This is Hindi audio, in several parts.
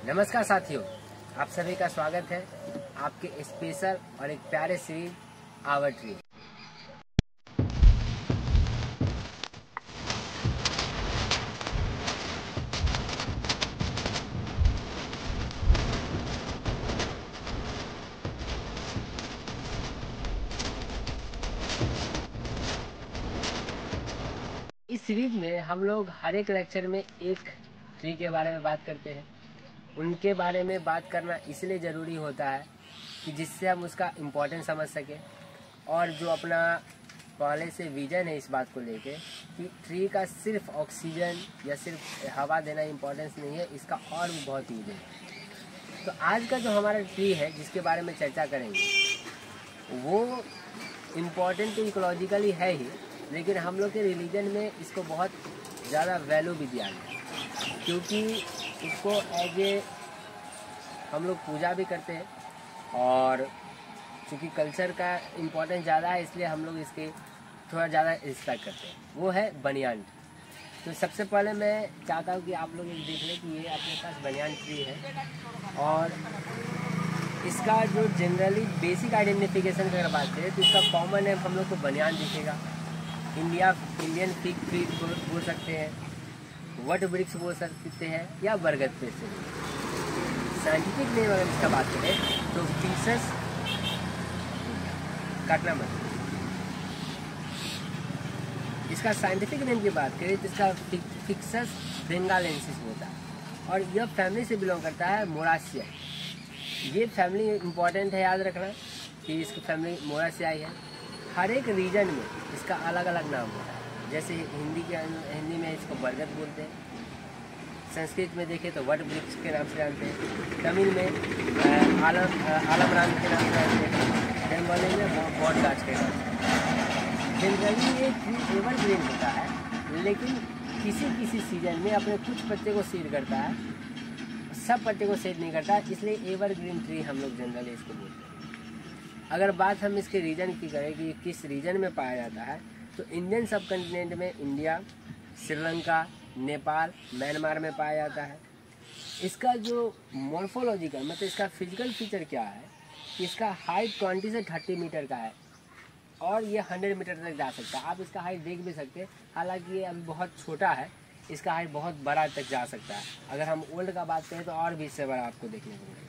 नमस्कार साथियों, आप सभी का स्वागत है आपके स्पेशल और एक प्यारे सीरीज आवर ट्री। इस सीरीज में हम लोग हर एक लेक्चर में एक ट्री के बारे में बात करते हैं। उनके बारे में बात करना इसलिए ज़रूरी होता है कि जिससे हम उसका इम्पोर्टेंस समझ सकें, और जो अपना पहले से विजन है इस बात को लेके कि ट्री का सिर्फ ऑक्सीजन या सिर्फ हवा देना इम्पोर्टेंस नहीं है, इसका और भी बहुत यूज है। तो आज का जो हमारा ट्री है जिसके बारे में चर्चा करेंगे वो इम्पोर्टेंट तो इकोलॉजिकली है ही, लेकिन हम लोग के रिलीजन में इसको बहुत ज़्यादा वैल्यू भी दिया गया, क्योंकि इसको एज ए हम लोग पूजा भी करते हैं, और चूँकि कल्चर का इम्पोर्टेंस ज़्यादा है इसलिए हम लोग इसके थोड़ा ज़्यादा रिस्पेक्ट करते हैं। वो है बनियान। तो सबसे पहले मैं चाहता हूँ कि आप लोग देख लें कि ये अपने पास बनियान ट्री है, और इसका जो जनरली बेसिक आइडेंटिफिकेशन की अगर बात करें तो इसका कॉमन नेम हम लोग को बनियान दिखेगा। इंडियन फिग ट्री बोल सकते हैं, वट वृक्ष बोल सकते हैं, या बरगद पेड़ से। साइंटिफिक नेम अगर इसका बात करें तो फिक्सस काटना मत। इसका साइंटिफिक नेम की बात करें तो इसका फिक्सस बेंगालेंसिस होता है, और यह फैमिली से बिलोंग करता है मोरासियाई। ये फैमिली इम्पॉर्टेंट है, याद रखना कि इसकी फैमिली मोरासियाई है। हर एक रीजन में इसका अलग अलग नाम होता है। जैसे हिंदी में इसको बरगद बोलते हैं, संस्कृत में देखें तो वट वृक्ष के नाम से जानते हैं, तमिल में आलमरान के नाम से जानते हैं, बंगाली में बॉट गाछ के नाम से। जनरली ये ट्री एवरग्रीन होता है, लेकिन किसी किसी सीजन में अपने कुछ पत्ते को सीड करता है, सब पत्ते को सीड नहीं करता, इसलिए एवरग्रीन ट्री हम लोग जनरली इसको बोलते हैं। अगर बात हम इसके रीजन की करें कि किस रीजन में पाया जाता है, तो इंडियन सब कॉन्टिनेंट में इंडिया, श्रीलंका, नेपाल, म्यांमार में पाया जाता है। इसका जो मॉर्फोलॉजिकल मतलब इसका फिजिकल फीचर क्या है, इसका हाइट 20 से 30 मीटर का है, और ये 100 मीटर तक जा सकता है। आप इसका हाइट देख भी सकते हैं, हालांकि ये अभी बहुत छोटा है, इसका हाइट बहुत बड़ा तक जा सकता है। अगर हम ओल्ड का बात करें तो और भी इससे बड़ा आपको देखने को मिलेगा।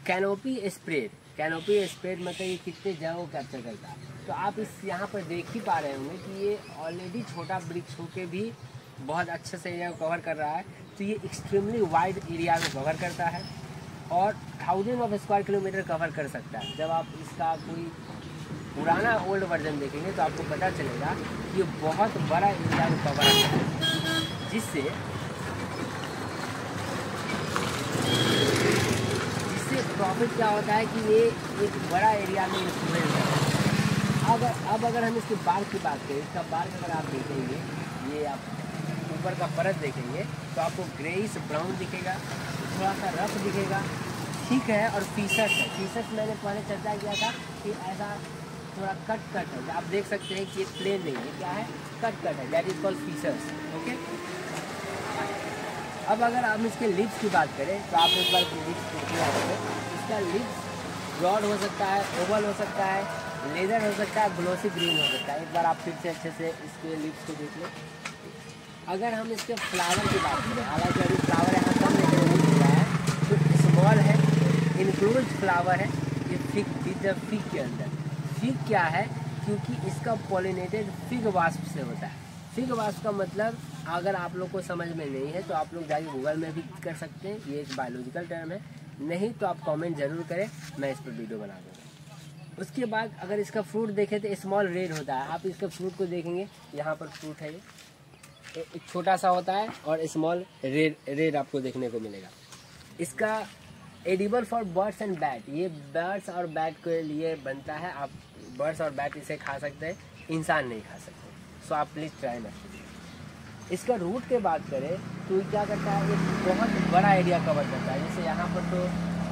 कैनोपी स्प्रेड मतलब ये कितने जगह को कैप्चर करता है। तो आप इस यहाँ पर देख ही पा रहे होंगे कि ये ऑलरेडी छोटा वृक्ष होकर भी बहुत अच्छे से एरिया को कवर कर रहा है। तो ये एक्सट्रीमली वाइड एरिया को कवर करता है, और 1000 ऑफ स्क्वायर किलोमीटर कवर कर सकता है। जब आप इसका कोई पुराना ओल्ड वर्जन देखेंगे तो आपको पता चलेगा कि ये बहुत बड़ा एरिया को कवर करता है, जिससे प्रॉफिट क्या होता है कि ये एक बड़ा एरिया में इन्फ्लुएंस है। अब अगर हम इसके बाल की बात करें, इसका बाल अगर आप देखेंगे, ये आप ऊपर का परत देखेंगे तो आपको ग्रेइश ब्राउन दिखेगा, थोड़ा सा रफ दिखेगा, ठीक है। और फीसस है, फीसस मैंने पहले चर्चा किया था कि ऐसा थोड़ा कट है। आप देख सकते हैं कि ये प्लेन नहीं है, क्या है, कट है, that is called faeces. Okay. अब अगर हम इसके लिप्स की बात करें तो आप एक बार लिप्स देखिए। इसका लिप्स ब्रॉड हो सकता है, ओवल हो सकता है, लेजर हो सकता है, ग्लोसी ग्रीन हो सकता है। एक बार आप फिर से अच्छे से इसके लिप्स को देख लें। अगर हम इसके फ्लावर की बात करें, हालांकि अभी फ्लावर यहाँ कम देखने को मिल रहा है, तो स्मॉल है, इनक्लोज फ्लावर है। ये फिग के अंदर। फिग क्या है, क्योंकि इसका पॉलिनेटेड फिग वास्प से होता है। फिग वास्प का मतलब अगर आप लोग को समझ में नहीं है तो आप लोग जाके गूगल में भी कर सकते हैं, ये एक बायोलॉजिकल टर्म है। नहीं तो आप कमेंट जरूर करें, मैं इस पर वीडियो बना दूँगा। उसके बाद अगर इसका फ्रूट देखें तो स्मॉल रेड होता है। आप इसका फ्रूट को देखेंगे, यहाँ पर फ्रूट है, ये एक छोटा सा होता है, और स्मॉल रेड आपको देखने को मिलेगा। इसका edible for birds and bat, ये बर्ड्स और बैट के लिए बनता है। आप बर्ड्स और बैट इसे खा सकते हैं, इंसान नहीं खा सकते। सो आप प्लीज़ ट्राई मत कीजिए। इसका रूट की बात करें तो क्या करता है, ये बहुत बड़ा एरिया कवर करता है। जैसे यहाँ पर तो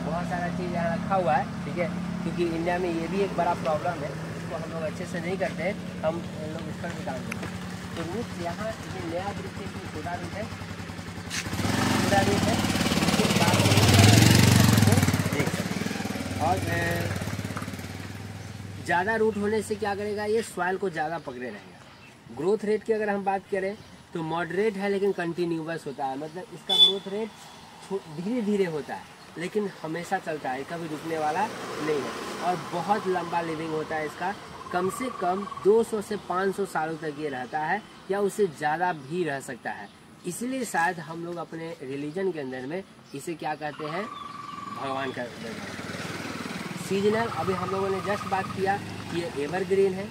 बहुत सारा चीज़ यहाँ रखा हुआ है, ठीक है, क्योंकि इंडिया में ये भी एक बड़ा प्रॉब्लम है, इसको हम लोग अच्छे से नहीं करते हैं, हम लोग इस पर भी काम करते हैं। तो रूट यहाँ ये नया वृक्ष है, छोटा रूट है, इसके बाद और ज़्यादा रूट होने से क्या करेगा, ये सॉइल को ज़्यादा पकड़े रहेगा। ग्रोथ रेट की अगर हम बात करें तो मॉडरेट है लेकिन कंटिन्यूअस होता है, मतलब इसका ग्रोथ रेट धीरे धीरे होता है लेकिन हमेशा चलता है, कभी रुकने वाला नहीं है। और बहुत लंबा लिविंग होता है इसका, कम से कम 200 से 500 सालों तक ये रहता है या उससे ज़्यादा भी रह सकता है। इसलिए शायद हम लोग अपने रिलीजन के अंदर में इसे क्या कहते हैं, भगवान का सीजनल। अभी हम लोगों ने जस्ट बात किया कि ये एवरग्रीन है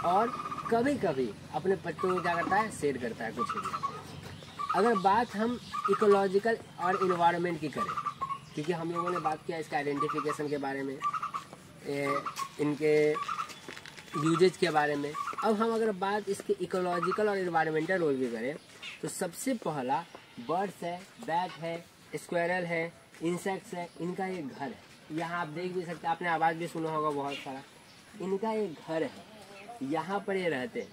और कभी कभी अपने पत्तों में क्या करता है, शेड करता है कुछ एरिया। अगर बात हम इकोलॉजिकल और इन्वायरमेंट की करें, क्योंकि हम लोगों ने बात किया इसका आइडेंटिफिकेशन के बारे में, इनके यूजेज के बारे में। अब हम अगर बात इसके इकोलॉजिकल और इन्वायरमेंटल रोल की करें तो सबसे पहला बर्ड्स है, बैट है, स्क्वायरल है, इंसेक्ट्स है, इनका एक घर है। यहाँ आप देख भी सकते हैं, आपने आवाज़ भी सुना होगा बहुत सारा। इनका एक घर है, यहाँ पर ये रहते हैं।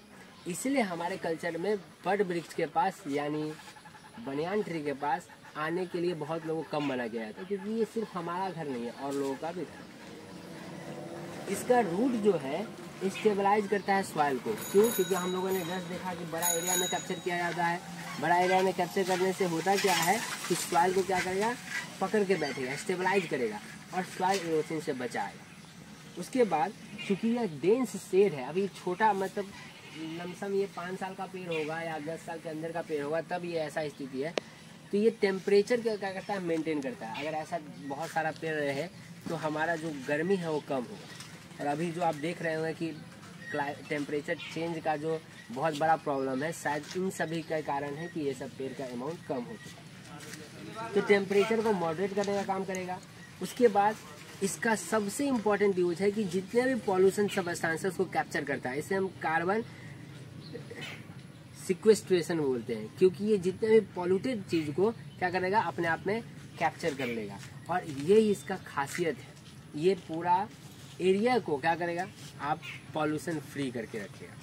इसलिए हमारे कल्चर में बड़ वृक्ष के पास यानी बनियान ट्री के पास आने के लिए बहुत लोगों को कम मना किया जाता है, क्योंकि ये सिर्फ हमारा घर नहीं है और लोगों का भी घर। इसका रूट जो है स्टेबलाइज करता है सॉइल को। क्यों? क्योंकि हम लोगों ने जस्ट देखा कि बड़ा एरिया में कैप्चर किया जाता है। बड़ा एरिया में कैप्चर करने से होता क्या है कि सॉइल को क्या करेगा, पकड़ के बैठेगा, स्टेबलाइज करेगा और सॉइल इरोजन से बचाएगा। उसके बाद चूँकि यह डेंस शेड है, अभी छोटा मतलब लमसम ये 5 साल का पेड़ होगा या 10 साल के अंदर का पेड़ होगा, तब ये ऐसा स्थिति है। तो ये टेम्परेचर क्या करता है, मेंटेन करता है। अगर ऐसा बहुत सारा पेड़ रहे तो हमारा जो गर्मी है वो कम होगा। और अभी जो आप देख रहे होंगे कि टेम्परेचर चेंज का जो बहुत बड़ा प्रॉब्लम है, शायद इन सभी का कारण है कि ये सब पेड़ का अमाउंट कम हो चुका है। तो टेम्परेचर को मॉडरेट करने का काम करेगा। उसके बाद इसका सबसे इम्पोर्टेंट यूज है कि जितने भी पॉल्यूशन सबस्टांसेस को कैप्चर करता है, इसे हम कार्बन सिक्वेस्ट्रेशन बोलते हैं, क्योंकि ये जितने भी पॉल्यूटेड चीज़ को क्या करेगा, अपने आप में कैप्चर कर लेगा। और यही इसका खासियत है, ये पूरा एरिया को क्या करेगा, आप पॉल्यूशन फ्री करके रखिएगा।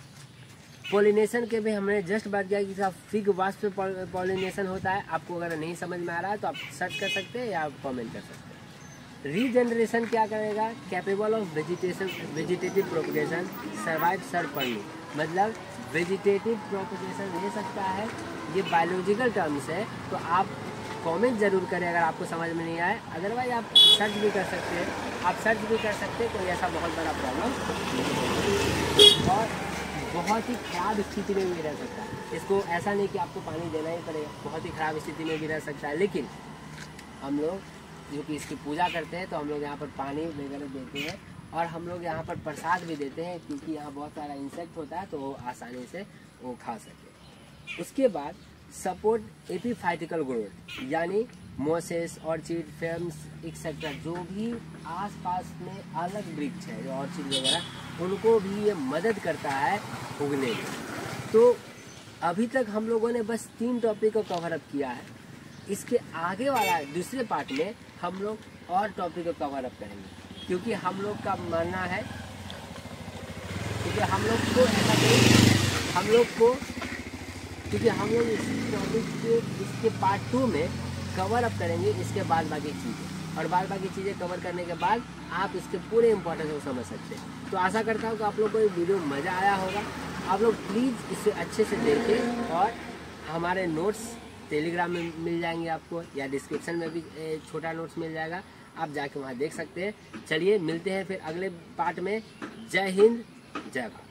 पॉलिनेशन के भी हमने जस्ट बात किया कि फिग वास्प पे पॉलिनेशन होता है। आपको अगर नहीं समझ में आ रहा है तो आप सर्च कर सकते हैं या आप कमेंट कर सकते हैं। रीजनरेशन क्या करेगा, capable of vegetative propagation survive सर्परली, मतलब वेजिटेटिव प्रोपगेशन ले सकता है। ये बायोलॉजिकल टर्म्स है, तो आप कमेंट जरूर करें अगर आपको समझ में नहीं आए। अदरवाइज आप सर्च भी कर सकते हैं, आप सर्च भी कर सकते हैं, कोई ऐसा बहुत बड़ा प्रॉब्लम और बहुत ही ख़राब स्थिति में भी रह सकता है। इसको ऐसा नहीं कि आपको पानी देना ही पड़ेगा, बहुत ही ख़राब स्थिति में भी रह सकता है। लेकिन हम लोग जो कि इसकी पूजा करते हैं तो हम लोग यहाँ पर पानी वगैरह देते हैं और हम लोग यहाँ पर प्रसाद भी देते हैं, क्योंकि यहाँ बहुत सारा इंसेक्ट होता है तो वो आसानी से वो खा सके। उसके बाद सपोर्ट एपीफाइटिकल ग्रोथ, यानी मोसेस, ऑर्चिड, फेम्स एक्सेट्रा, जो भी आसपास में अलग वृक्ष है, जो ऑर्चिड वगैरह, उनको भी ये मदद करता है उगने में। तो अभी तक हम लोगों ने बस 3 टॉपिक को कवर अप किया है। इसके आगे वाला दूसरे पार्ट में हम लोग और टॉपिक को कवर अप करेंगे, क्योंकि हम लोग का मानना है, क्योंकि हम लोग को ऐसा नहीं, हम लोग इस टॉपिक के इसके पार्ट 2 में कवर अप करेंगे इसके बाद बाकी चीज़ें, और बाद बाकी चीज़ें कवर करने के बाद आप इसके पूरे इम्पोर्टेंस को समझ सकते हैं। तो आशा करता हूँ कि आप लोग को ये वीडियो मज़ा आया होगा। आप लोग प्लीज़ इसे अच्छे से देखें और हमारे नोट्स टेलीग्राम में मिल जाएंगे आपको, या डिस्क्रिप्शन में भी छोटा नोट्स मिल जाएगा, आप जाके वहाँ देख सकते हैं। चलिए मिलते हैं फिर अगले पार्ट में। जय हिंद, जय भारत।